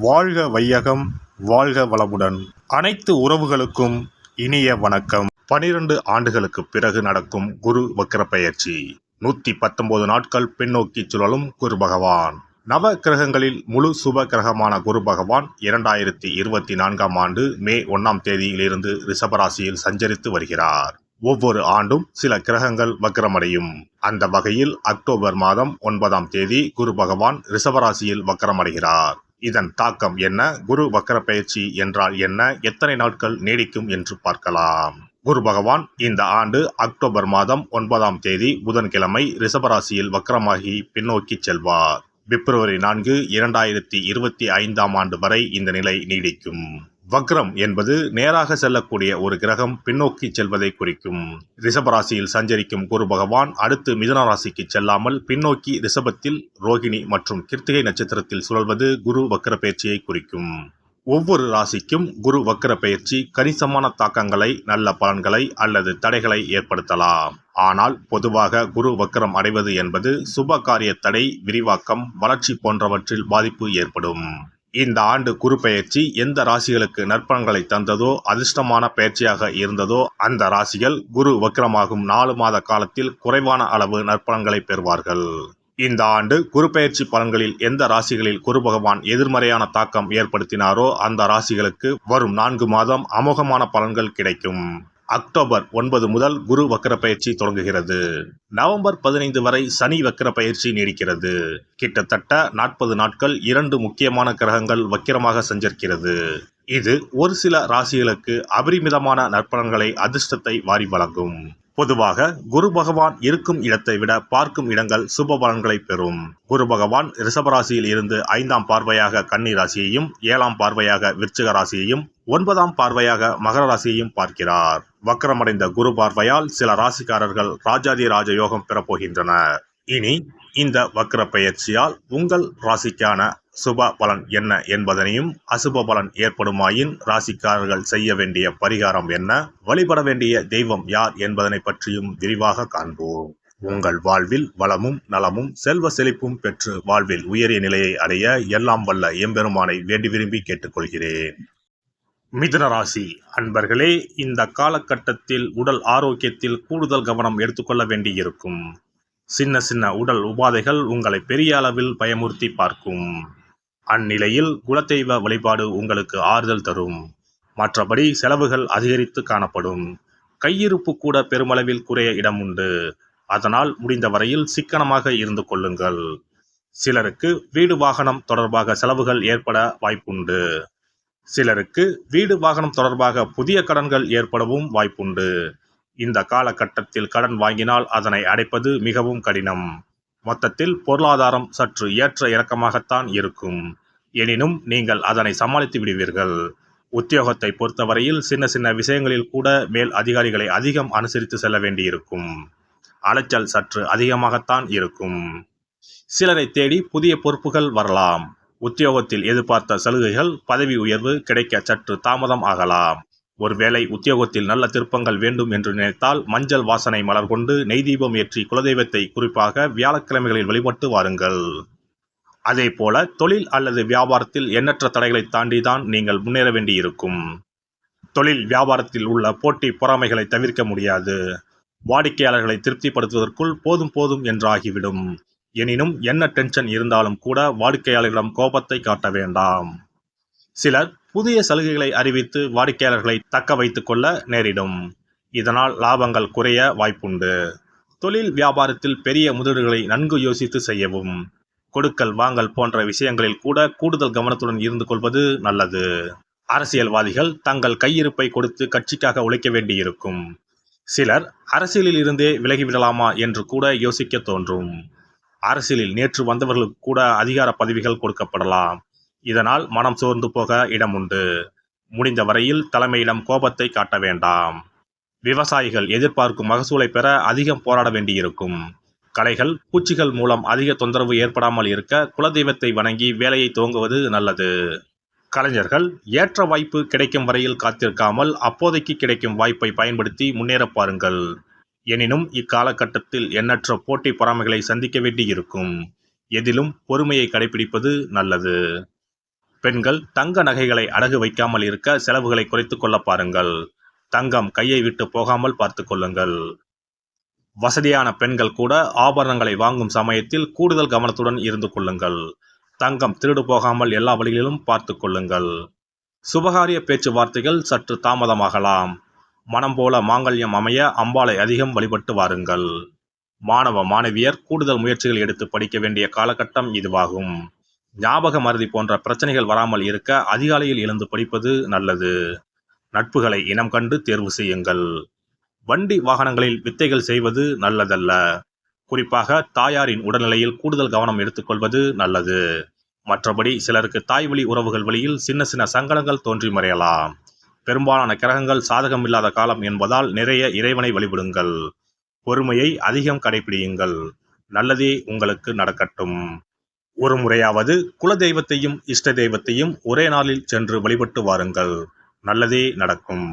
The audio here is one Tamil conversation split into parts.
வாழ்க வையகம், வாழ்க வளமுடன். அனைத்து உறவுகளுக்கும் இனிய வணக்கம். 12 ஆண்டுகளுக்கு பிறகு நடக்கும் குரு வக்ர பெயர்ச்சி. 119 நாட்கள் பின்னோக்கி சுழலும் குரு பகவான். நவ கிரகங்களில் முழு சுப கிரகமான குரு பகவான் 2024ஆம் ஆண்டு மே 1ஆம் தேதியிலிருந்து ரிஷபராசியில் சஞ்சரித்து வருகிறார். ஒவ்வொரு ஆண்டும் சில கிரகங்கள் வக்ரமடையும். அந்த வகையில் அக்டோபர் மாதம் 9ஆம் தேதி குரு பகவான் ரிஷபராசியில் வக்ரமடைகிறார். இதன் தாக்கம் என்ன? குரு வக்ர பயிற்சி என்றால் என்ன? எத்தனை நாட்கள் நீடிக்கும் என்று பார்க்கலாம். குரு பகவான் இந்த ஆண்டு அக்டோபர் மாதம் 9ஆம் தேதி புதன்கிழமை ரிஷபராசியில் வக்ரமாகி பின்னோக்கி செல்வார். பிப்ரவரி 4, 2025ஆம் ஆண்டு வரை இந்த நிலை நீடிக்கும். வக்ரம் என்பது நேராக செல்லக்கூடிய ஒரு கிரகம் பின்னோக்கி செல்வதை குறிக்கும். ரிஷபராசியில் சஞ்சரிக்கும் குரு பகவான் அடுத்து மிதுன ராசிக்கு செல்லாமல் பின்னோக்கி ரிஷபத்தில் ரோகிணி மற்றும் கிருத்திகை நட்சத்திரத்தில் சுழல்வது குரு வக்ர பயிற்சியை குறிக்கும். ஒவ்வொரு ராசிக்கும் குரு வக்ர பயிற்சி கணிசமான தாக்கங்களை, நல்ல பலன்களை அல்லது தடைகளை ஏற்படுத்தலாம். ஆனால் பொதுவாக குரு வக்ரம் அடைவது என்பது சுப காரிய தடை, விரிவாக்கம், வளர்ச்சி போன்றவற்றில் பாதிப்பு ஏற்படும். இந்த ஆண்டு குரு பெயர்ச்சி எந்த ராசிகளுக்கு நற்பலன்களை தந்ததோ, அதிர்ஷ்டமான பயிற்சியாக இருந்ததோ அந்த ராசிகள் குரு வக்ரமாகும் 4 மாத காலத்தில் குறைவான அளவு நற்பலன்களை பெறுவார்கள். இந்த ஆண்டு குரு பெயர்ச்சி பலன்களில் எந்த ராசிகளில் குரு பகவான் எதிர்மறையான தாக்கம் ஏற்படுத்தினாரோ அந்த ராசிகளுக்கு வரும் 4 மாதம் அமோகமான பலன்கள் கிடைக்கும். அக்டோபர் 9 முதல் குரு வக்ர பயிற்சி தொடங்குகிறது. நவம்பர் 15 வரை சனி வக்ர பயிற்சி நீடிக்கிறது. கிட்டத்தட்ட 40 நாட்கள் 2 முக்கியமான கிரகங்கள் வக்கிரமாக சஞ்சரிக்கிறது. இது ஒரு சில ராசிகளுக்கு அபரிமிதமான நற்பலன்களை, அதிர்ஷ்டத்தை வாரி வழங்கும். பொதுவாக குரு பகவான் இருக்கும் இடத்தை விட பார்க்கும் இடங்கள் சுப பலன்களை பெறும். குரு பகவான் ரிஷபராசியில் இருந்து 5ஆம் பார்வையாக கன்னி ராசியையும், 7ஆம் பார்வையாக விருச்சிக ராசியையும், 9ஆம் பார்வையாக மகர ராசியையும் பார்க்கிறார். வக்ரமடைந்த குரு பார்வையால் சில ராசிக்காரர்கள் ராஜாதி ராஜ யோகம் பெறப்போகின்றனர். இனி இந்த வக்ர பெயர்ச்சியால் உங்கள் ராசிக்கான சுப பலன் என்ன என்பதனையும், அசுப பலன் ஏற்படுமாயின் ராசிக்காரர்கள் செய்ய வேண்டிய பரிகாரம் என்ன, வழிபட வேண்டிய தெய்வம் யார் என்பதனை பற்றியும் விரிவாக காண்போம். உங்கள் வாழ்வில் வளமும் நலமும் செல்வ செழிப்பும் பெற்று வாழ்வில் உயரிய நிலையை அடைய எல்லாம் வல்ல எம்பெருமானை வேண்டி விரும்பி கேட்டுக்கொள்கிறேன். மிதுன ராசி அன்பர்களே, இந்த காலகட்டத்தில் உடல் ஆரோக்கியத்தில் கூடுதல் கவனம் எடுத்துக்கொள்ள வேண்டியிருக்கும். சின்ன சின்ன உடல் உபாதைகள் உங்களை பெரிய அளவில் பயமுறுத்தி பார்க்கும். அந்நிலையில் குலதெய்வ வழிபாடு உங்களுக்கு ஆறுதல் தரும். மற்றபடி செலவுகள் அதிகரித்து காணப்படும். கையிருப்பு கூட பெருமளவில் குறைய இடம் உண்டு. அதனால் முடிந்த வரையில் சிக்கனமாக இருந்து கொள்ளுங்கள். சிலருக்கு வீடு வாகனம் தொடர்பாக செலவுகள் ஏற்பட வாய்ப்புண்டு. சிலருக்கு வீடு வாகனம் தொடர்பாக புதிய கடன்கள் ஏற்படவும் வாய்ப்புண்டு. இந்த காலகட்டத்தில் கடன் வாங்கினால் அதனை அடைப்பது மிகவும் கடினம். மொத்தத்தில் பொருளாதாரம் சற்று ஏற்ற இறக்கமாகத்தான் இருக்கும். எனினும் நீங்கள் அதனை சமாளித்து விடுவீர்கள். உத்தியோகத்தை பொறுத்தவரையில் சின்ன சின்ன விஷயங்களில் கூட மேல் அதிகாரிகளை அதிகம் அனுசரித்து செல்ல வேண்டியிருக்கும். அலைச்சல் சற்று அதிகமாகத்தான் இருக்கும். சிலரை தேடி புதிய பொறுப்புகள் வரலாம். உத்தியோகத்தில் எதிர்பார்த்த சலுகைகள், பதவி உயர்வு கிடைக்க சற்று தாமதம் ஆகலாம். ஒருவேளை உத்தியோகத்தில் நல்ல திருப்பங்கள் வேண்டும் என்று நினைத்தால் மஞ்சள் வாசனை மலர் கொண்டு நெய் தீபம் ஏற்றி குலதெய்வத்தை குறிப்பாக வியாழக்கிழமைகளில் வழிபட்டு வாருங்கள். அதே போல தொழில் அல்லது வியாபாரத்தில் எண்ணற்ற தடைகளை தாண்டிதான் நீங்கள் முன்னேற வேண்டியிருக்கும். தொழில் வியாபாரத்தில் உள்ள போட்டி பொறாமைகளை தவிர்க்க முடியாது. வாடிக்கையாளர்களை திருப்திப்படுத்துவதற்குள் போதும் போதும் என்று ஆகிவிடும். எனினும் என்ன டென்ஷன் இருந்தாலும் கூட வாடிக்கையாளர்களிடம் கோபத்தை காட்ட வேண்டாம். சிலர் புதிய சலுகைகளை அறிவித்து வாடிக்கையாளர்களை தக்க வைத்துக் கொள்ள நேரிடும். இதனால் லாபங்கள் குறைய வாய்ப்புண்டு. தொழில் வியாபாரத்தில் பெரிய முதலீடுகளை நன்கு யோசித்து செய்யவும். கொடுக்கல் வாங்கல் போன்ற விஷயங்களில் கூட கூடுதல் கவனத்துடன் இருந்து கொள்வது நல்லது. அரசியல்வாதிகள் தங்கள் கையிருப்பை கொடுத்து கட்சிக்காக உழைக்க வேண்டியிருக்கும். சிலர் அரசியலில் இருந்தே விலகிவிடலாமா என்று கூட யோசிக்க தோன்றும். அரசியலில் நேற்று வந்தவர்களுக்கு கூட அதிகார பதவிகள் கொடுக்கப்படலாம். இதனால் மனம் சோர்ந்து போக இடம் உண்டு. முடிந்த வரையில் தலைமையிடம் கோபத்தை காட்ட வேண்டாம். விவசாயிகள் எதிர்பார்க்கும் மகசூலை பெற அதிகம் போராட வேண்டியிருக்கும். களைகள், பூச்சிகள் மூலம் அதிக தொந்தரவு ஏற்படாமல் இருக்க குலதெய்வத்தை வணங்கி வேலையை துவங்குவது நல்லது. கலைஞர்கள் ஏற்ற வாய்ப்பு கிடைக்கும் வரையில் காத்திருக்காமல் அப்போதைக்கு கிடைக்கும் வாய்ப்பை பயன்படுத்தி முன்னேற பாருங்கள். எனினும் இக்காலகட்டத்தில் எண்ணற்ற போட்டி பொறாமைகளை சந்திக்க வேண்டியிருக்கும். எதிலும் பொறுமையை கடைபிடிப்பது நல்லது. பெண்கள் தங்க நகைகளை அடகு வைக்காமல் இருக்க செலவுகளை குறைத்துக் கொள்ள பாருங்கள். தங்கம் கையை விட்டு போகாமல் பார்த்துக் கொள்ளுங்கள். வசதியான பெண்கள் கூட ஆபரணங்களை வாங்கும் சமயத்தில் கூடுதல் கவனத்துடன் இருந்து கொள்ளுங்கள். தங்கம் திருடு போகாமல் எல்லா வழிகளிலும் பார்த்துக் கொள்ளுங்கள். சுபகாரிய பேச்சுவார்த்தைகள் சற்று தாமதமாகலாம். மனம் போல மாங்கல்யம் அமைய அம்பாளை அதிகம் வழிபட்டு வாருங்கள். மாணவ மாணவியர் கூடுதல் முயற்சிகள் எடுத்து படிக்க வேண்டிய காலகட்டம் இதுவாகும். ஞாபக மறதி போன்ற பிரச்சனைகள் வராமல் இருக்க அதிகாலையில் எழுந்து படிப்பது நல்லது. நட்புகளை இனம் கண்டு தேர்வு செய்யுங்கள். வண்டி வாகனங்களில் வித்தைகள் செய்வது நல்லதல்ல. குறிப்பாக தாயாரின் உடல்நிலையில் கூடுதல் கவனம் எடுத்துக்கொள்வது நல்லது. மற்றபடி சிலருக்கு தாய்வழி உறவுகள் வழியில் சின்ன சின்ன சங்கடங்கள் தோன்றி மறையலாம். பெரும்பாலான கிரகங்கள் சாதகம் இல்லாத காலம் என்பதால் நிறைய இறைவனை வழிபடுங்கள். பொறுமையை அதிகம் கடைபிடியுங்கள். நல்லதே உங்களுக்கு நடக்கட்டும். ஒரு முறையாவது குலதெய்வத்தையும் இஷ்ட தெய்வத்தையும் ஒரே நாளில் சென்று வழிபட்டு வாருங்கள். நல்லதே நடக்கும்.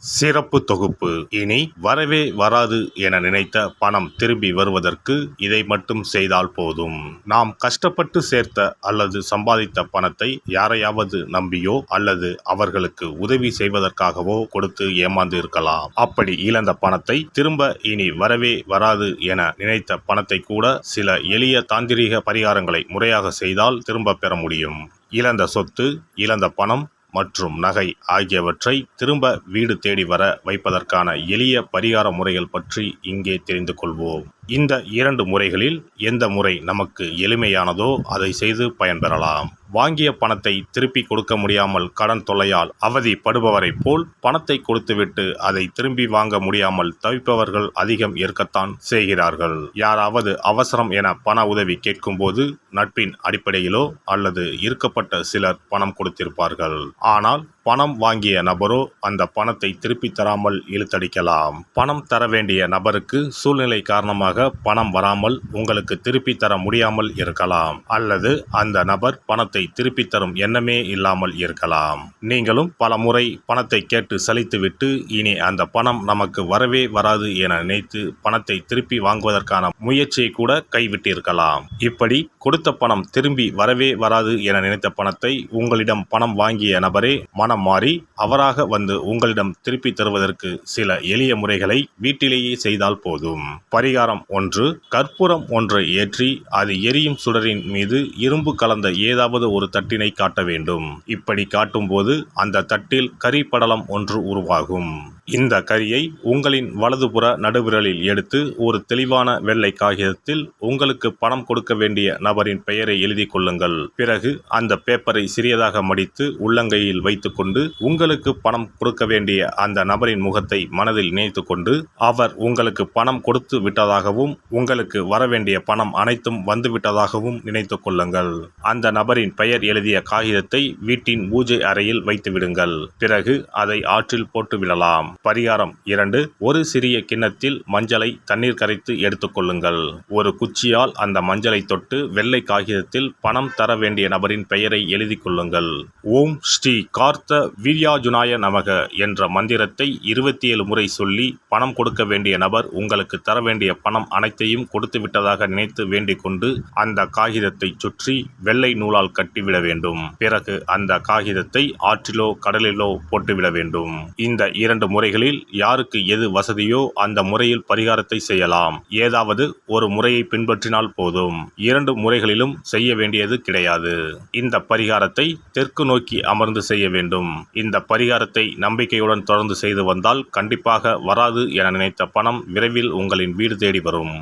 சிறப்பு தொகுப்பு. இனி வரவே வராது என நினைத்த பணம் திரும்பி வருவதற்கு இதை மட்டும் செய்தால் போதும். நாம் கஷ்டப்பட்டு சேர்த்த அல்லது சம்பாதித்த பணத்தை யாரையாவது நம்பியோ அல்லது அவர்களுக்கு உதவி செய்வதற்காகவோ கொடுத்து ஏமாந்து இருக்கலாம். அப்படி இழந்த பணத்தை திரும்ப இனி வரவே வராது என நினைத்த பணத்தை கூட சில எளிய தாந்திரீக பரிகாரங்களை முறையாக செய்தால் திரும்ப பெற முடியும். இழந்த சொத்து, இழந்த பணம் மற்றும் நகை ஆகியவற்றை திரும்ப வீடு தேடி வர வைப்பதற்கான எளிய பரிகார முறைகள் பற்றி இங்கே தெரிந்து கொள்வோம். இந்த 2 முறைகளில் எந்த முறை நமக்கு எளிமையானதோ அதை செய்து பயன்பெறலாம். வாங்கிய பணத்தை திருப்பி கொடுக்க முடியாமல் கடன் தொல்லையால் அவதிப்படுபவரை போல் பணத்தை கொடுத்துவிட்டு அதை திரும்பி வாங்க முடியாமல் தவிப்பவர்கள் அதிகம் இருக்கத்தான் செய்கிறார்கள். யாராவது அவசரம் என பண உதவி கேட்கும்போது நட்பின் அடிப்படையிலோ அல்லது இருக்கப்பட்ட சிலர் பணம் கொடுத்திருப்பார்கள். ஆனால் பணம் வாங்கிய நபரோ அந்த பணத்தை திருப்பி தராமல் இழுத்தடிக்கலாம். பணம் தர வேண்டிய நபருக்கு சூழ்நிலை காரணமாக பணம் வராமல் உங்களுக்கு திருப்பி தர முடியாமல் இருக்கலாம். அல்லது அந்த நபர் பணத்தை திருப்பி தரும் எண்ணமே இல்லாமல் இருக்கலாம். நீங்களும் பல முறை பணத்தை கேட்டு சலித்துவிட்டு இனி அந்த பணம் நமக்கு வரவே வராது என நினைத்து பணத்தை திருப்பி வாங்குவதற்கான முயற்சியை கூட கைவிட்டிருக்கலாம். இப்படி கொடுத்த பணம் திரும்பி வரவே வராது என நினைத்த பணத்தை உங்களிடம் பணம் வாங்கிய நபரே மனம் மாறி அவராக வந்து உங்களிடம் திருப்பி தருவதற்கு சில எளிய முறைகளை வீட்டிலேயே செய்தால் போதும். பரிகாரம் 1. கற்பூரம் ஒன்றை ஏற்றி அது எரியும் சுடரின் மீது இரும்பு கலந்த ஏதாவது ஒரு தட்டினை காட்ட வேண்டும். இப்படி காட்டும்போது அந்த தட்டில் கரி படலம் ஒன்று உருவாகும். இந்த கரியை உங்களின் வலதுபுற நடுவிரலில் எடுத்து ஒரு தெளிவான வெள்ளை காகிதத்தில் உங்களுக்கு பணம் கொடுக்க வேண்டிய நபரின் பெயரை எழுதி கொள்ளுங்கள். பிறகு அந்த பேப்பரை சிறியதாக மடித்து உள்ளங்கையில் வைத்துக்கொண்டு உங்களுக்கு பணம் கொடுக்க வேண்டிய அந்த நபரின் முகத்தை மனதில் நினைத்து கொண்டு அவர் உங்களுக்கு பணம் கொடுத்து விட்டதாகவும் உங்களுக்கு வரவேண்டிய பணம் அனைத்தும் வந்துவிட்டதாகவும் நினைத்து கொள்ளுங்கள். அந்த நபரின் பெயர் எழுதிய காகிதத்தை வீட்டின் பூஜை அறையில் வைத்து விடுங்கள். பிறகு அதை ஆற்றில் போட்டு விடலாம். பரிகாரம் 2. ஒரு சிறிய கிண்ணத்தில் மஞ்சளை தண்ணீர் கரைத்து எடுத்துக்கொள்ளுங்கள். ஒரு குச்சியால் அந்த மஞ்சளை தொட்டு வெள்ளை காகிதத்தில் பணம் தர வேண்டிய நபரின் பெயரை எழுதி கொள்ளுங்கள். ஓம் ஸ்ரீ கார்த்த வீர்யாஜுனாய நமக என்ற மந்திரத்தை 27 முறை சொல்லி பணம் கொடுக்க வேண்டிய நபர் உங்களுக்கு தர வேண்டிய பணம் அனைத்தையும் கொடுத்து விட்டதாக நினைத்து வேண்டிக் கொண்டு அந்த காகிதத்தை சுற்றி வெள்ளை நூலால் கட்டிவிட வேண்டும். பிறகு அந்த காகிதத்தை ஆற்றிலோ கடலிலோ போட்டுவிட வேண்டும். இந்த 2 முறைகளில் யாருக்கு எது வசதியோ அந்த முறையில் பரிகாரத்தை செய்யலாம். ஏதாவது ஒரு முறையை பின்பற்றினால் போதும். 2 முறைகளிலும் செய்ய வேண்டியது கிடையாது. இந்த பரிகாரத்தை தெற்கு நோக்கி அமர்ந்து செய்ய வேண்டும். இந்த பரிகாரத்தை நம்பிக்கையுடன் தொடர்ந்து செய்து வந்தால் கண்டிப்பாக வராது என நினைத்த பணம் விரைவில் உங்களின் வீடு தேடி வரும்.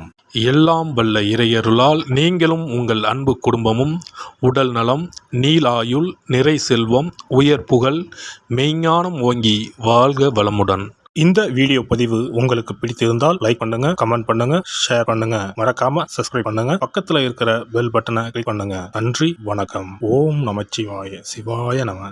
எல்லாம் வல்ல இறையருளால் நீங்களும் உங்கள் அன்பு குடும்பமும் உடல் நலம், நீலாயுள், நிறை செல்வம், உயர் புகழ், மெய்ஞானம் ஓங்கி வாழ்க வளமுடன். இந்த வீடியோ பதிவு உங்களுக்கு பிடித்திருந்தால் லைக் பண்ணுங்க, கமெண்ட் பண்ணுங்க, ஷேர் பண்ணுங்க, மறக்காம சப்ஸ்கிரைப் பண்ணுங்க, பக்கத்துல இருக்கிற பெல் பட்டனை கிளிக் பண்ணுங்க. நன்றி, வணக்கம். ஓம் நமச்சிவாய, சிவாய நம.